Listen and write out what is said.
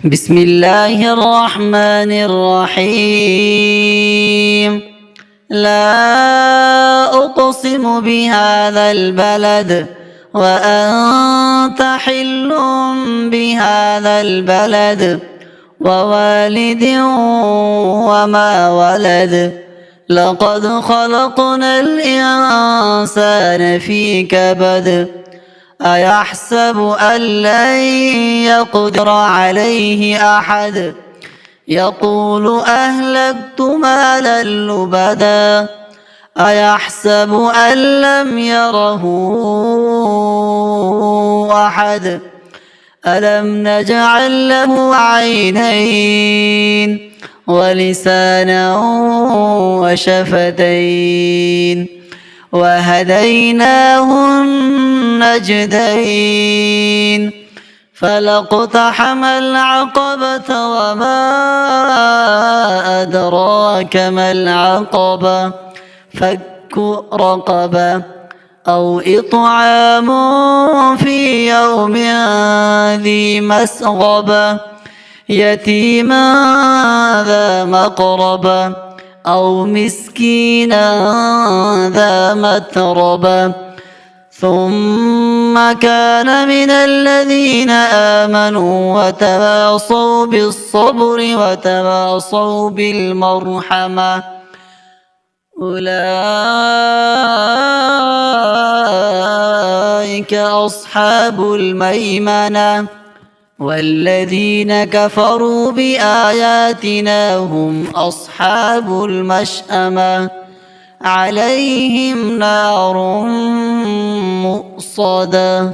بسم الله الرحمن الرحيم. لا أقسم بهذا البلد وأنت حل بهذا البلد ووالد وما ولد. لقد خلقنا الإنسان في كبد. أيحسب أن لن يقدر عليه أحد. يقول أهلكت مالا لبدا. أيحسب أن لم يره أحد. ألم نجعل له عينين ولسانا وشفتين وهديناه النجدين. فلاقتحم العقبة وما أدراك ما العقبة. فك رقبة أو إطعام في يوم ذي مسغبة يتيما ذا مقربة أو مسكينا ذا متربة ثم كان من الذين آمنوا وتواصوا بالصبر وتواصوا بالمرحمة أولئك أصحاب الميمنة. والذين كفروا بآياتنا هم أصحاب المشأمة عليهم نار مؤصدة.